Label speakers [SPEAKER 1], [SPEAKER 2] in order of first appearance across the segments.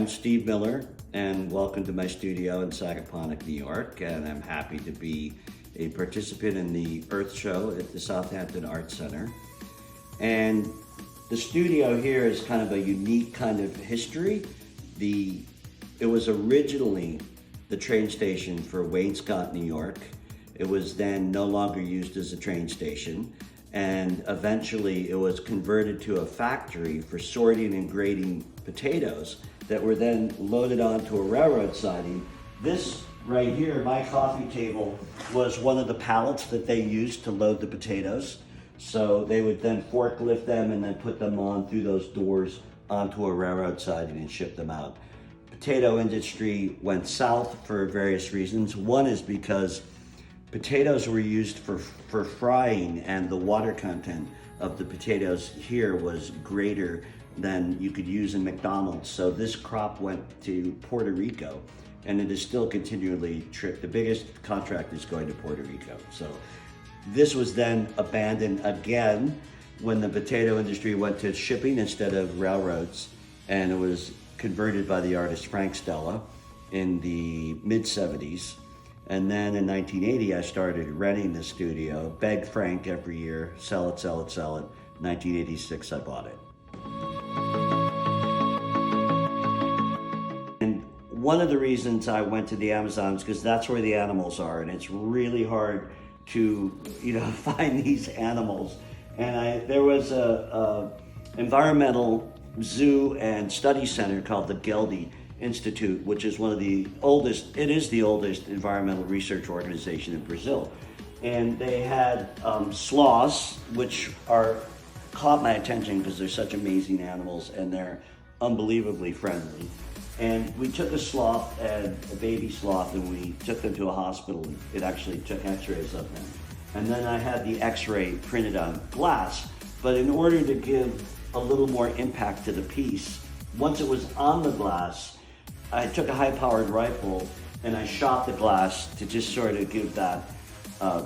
[SPEAKER 1] I'm Steve Miller, and welcome to my studio in Sagaponack, New York. And I'm happy to be a participant in the Earth Show at the Southampton Arts Center. And the studio here is kind of a unique kind of history. It was originally the train station for Wainscott, New York. It was then no longer used as a train station. And eventually it was converted to a factory for sorting and grading potatoes that were then loaded onto a railroad siding. This right here, my coffee table, was one of the pallets that they used to load the potatoes. So they would then forklift them and then put them on through those doors onto a railroad siding and ship them out. Potato industry went south for various reasons. One is because potatoes were used for frying, and the water content of the potatoes here was greater than you could use in McDonald's. So this crop went to Puerto Rico, and it is still continually tricked. The biggest contract is going to Puerto Rico. So this was then abandoned again when the potato industry went to shipping instead of railroads, and it was converted by the artist Frank Stella in the mid-70s. And then in 1980, I started renting the studio, begged Frank every year, sell it, sell it, sell it. 1986, I bought it. And one of the reasons I went to the Amazon is because that's where the animals are, and it's really hard to, find these animals. And there was a environmental zoo and study center called the Geldy Institute, which is one of the oldest, it is the oldest environmental research organization in Brazil. And they had sloths, which caught my attention because they're such amazing animals and they're unbelievably friendly. And we took a sloth, and a baby sloth, and we took them to a hospital. It actually took x-rays of them. And then I had the x-ray printed on glass. But in order to give a little more impact to the piece, once it was on the glass, I took a high-powered rifle and I shot the glass to just sort of give that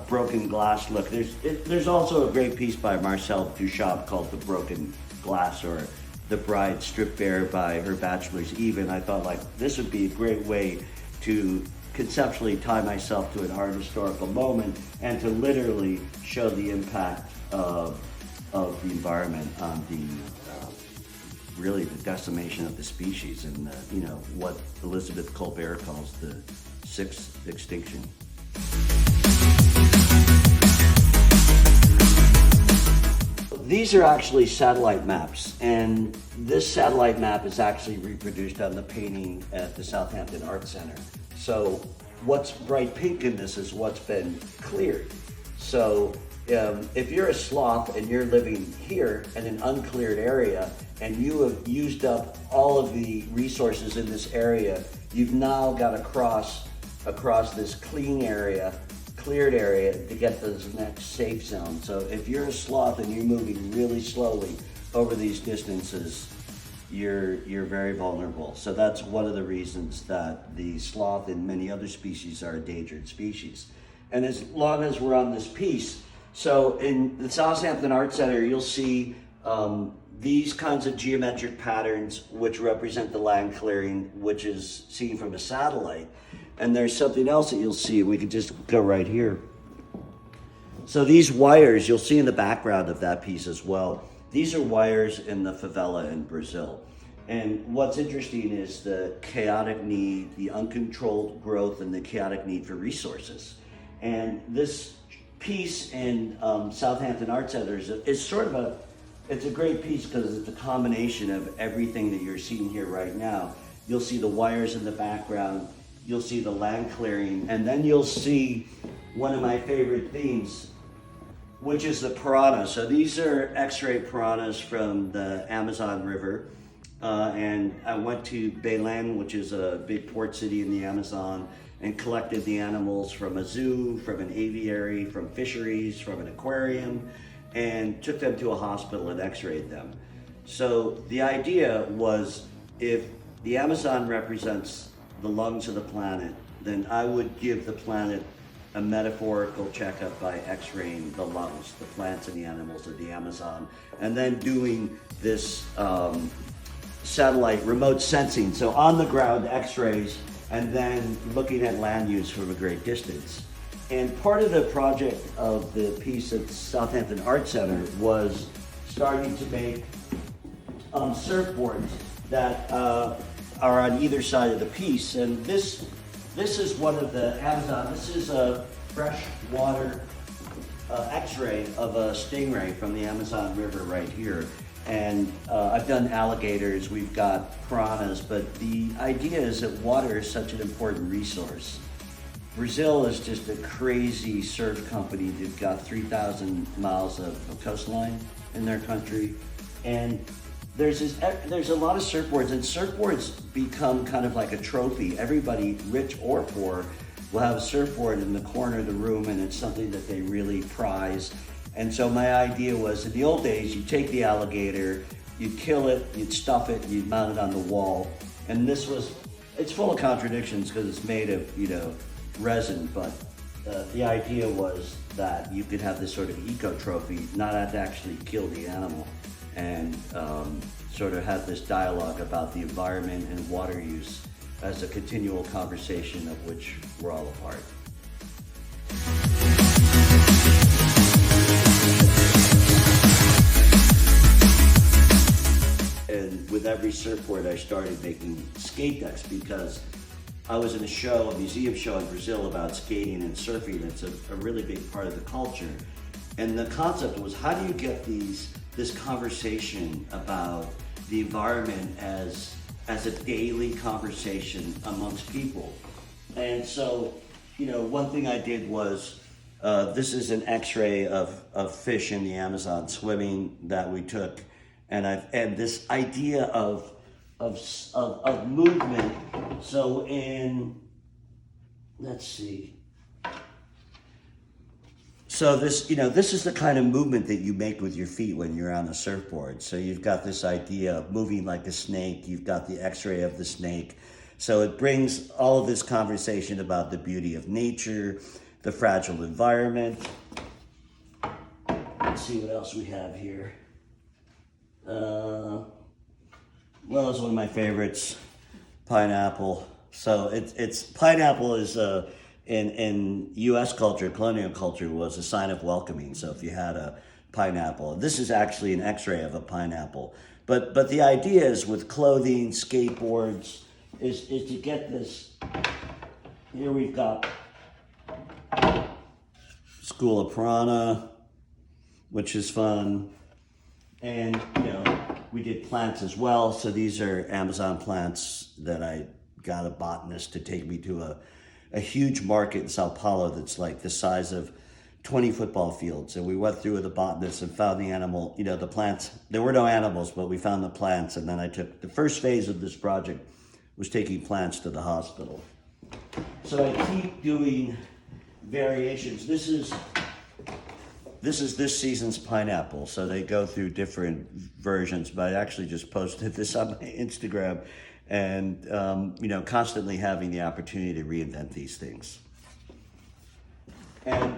[SPEAKER 1] broken glass look. There's also a great piece by Marcel Duchamp called The Broken Glass, or The Bride Stripped Bare by Her Bachelor's Eve. And I thought, this would be a great way to conceptually tie myself to an art historical moment and to literally show the impact of the environment on really the decimation of the species, and what Elizabeth Colbert calls the sixth extinction. These are actually satellite maps, and this satellite map is actually reproduced on the painting at the Southampton Arts Center. So what's bright pink in this is what's been cleared. So if you're a sloth and you're living here in an uncleared area, and you have used up all of the resources in this area, you've now got to cross across this cleared area to get to this next safe zone. So if you're a sloth and you're moving really slowly over these distances, you're very vulnerable. So that's one of the reasons that the sloth and many other species are endangered species. And as long as we're on this piece, so in the Southampton Arts Center, you'll see these kinds of geometric patterns which represent the land clearing, which is seen from a satellite. And there's something else that you'll see. We can just go right here. So these wires, you'll see in the background of that piece as well. These are wires in the favela in Brazil. And what's interesting is the chaotic need, the uncontrolled growth, and the chaotic need for resources. And this piece in Southampton Arts Center is sort of it's a great piece because it's a combination of everything that you're seeing here right now. You'll see the wires in the background, you'll see the land clearing, and then you'll see one of my favorite themes, which is the piranha. So these are X-ray piranhas from the Amazon River. And I went to Belém, which is a big port city in the Amazon, and collected the animals from a zoo, from an aviary, from fisheries, from an aquarium, and took them to a hospital and x-rayed them. So the idea was, if the Amazon represents the lungs of the planet, then I would give the planet a metaphorical checkup by x-raying the lungs, the plants and the animals of the Amazon, and then doing this satellite remote sensing, so on the ground x-rays, and then looking at land use from a great distance. And part of the project of the piece at Southampton Art Center was starting to make surfboards that are on either side of the piece. And this is one of the Amazon, this is a freshwater x-ray of a stingray from the Amazon River right here. And I've done alligators, we've got piranhas, but the idea is that water is such an important resource. Brazil is just a crazy surf company. They've got 3,000 miles of coastline in their country. And there's a lot of surfboards, and surfboards become kind of like a trophy. Everybody, rich or poor, will have a surfboard in the corner of the room, and it's something that they really prize. And so my idea was, in the old days, you take the alligator, you'd kill it, you'd stuff it, you'd mount it on the wall. And it's full of contradictions because it's made of, resin, but the idea was that you could have this sort of eco-trophy, not have to actually kill the animal, and sort of have this dialogue about the environment and water use as a continual conversation of which we're all a part. And with every surfboard, I started making skate decks because I was in a museum show in Brazil about skating and surfing. It's a really big part of the culture. And the concept was, how do you get this conversation about the environment as a daily conversation amongst people? And so, one thing I did was, this is an x-ray of fish in the Amazon swimming that we took. And this idea of movement. So let's see. So this is the kind of movement that you make with your feet when you're on a surfboard. So you've got this idea of moving like a snake. You've got the x-ray of the snake. So it brings all of this conversation about the beauty of nature, the fragile environment. Let's see what else we have here. Well, it's one of my favorites, pineapple. So it's pineapple is in U.S. culture, colonial culture, was a sign of welcoming. So if you had a pineapple, this is actually an X-ray of a pineapple. But the idea is with clothing, skateboards, is to get this. Here we've got School of Piranha, which is fun, and we did plants as well. So these are Amazon plants that I got a botanist to take me to a huge market in Sao Paulo that's like the size of 20 football fields. And we went through with a botanist and found the animal, the plants. There were no animals, but we found the plants. And then I took the first phase of this project was taking plants to the hospital. So I keep doing variations. This is this season's pineapple. So they go through different versions, but I actually just posted this on my Instagram, and constantly having the opportunity to reinvent these things. And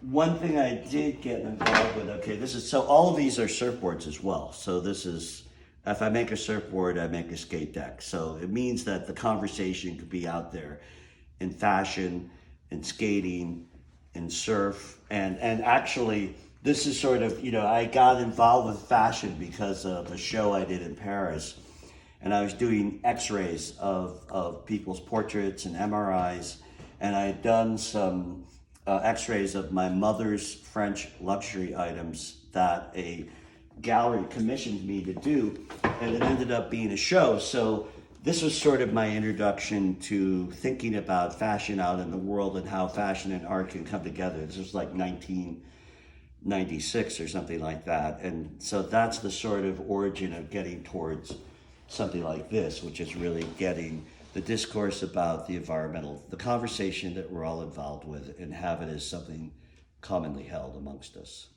[SPEAKER 1] one thing I did get involved with, so all of these are surfboards as well. So this is, if I make a surfboard, I make a skate deck. So it means that the conversation could be out there in fashion, in skating, in surf, and actually this is sort of, I got involved with fashion because of a show I did in Paris, and I was doing x-rays of people's portraits and MRIs, and I had done some x-rays of my mother's French luxury items that a gallery commissioned me to do, and it ended up being a show. So this was sort of my introduction to thinking about fashion out in the world and how fashion and art can come together. This was like 1996 or something like that. And so that's the sort of origin of getting towards something like this, which is really getting the discourse about the the conversation that we're all involved with, and have it as something commonly held amongst us.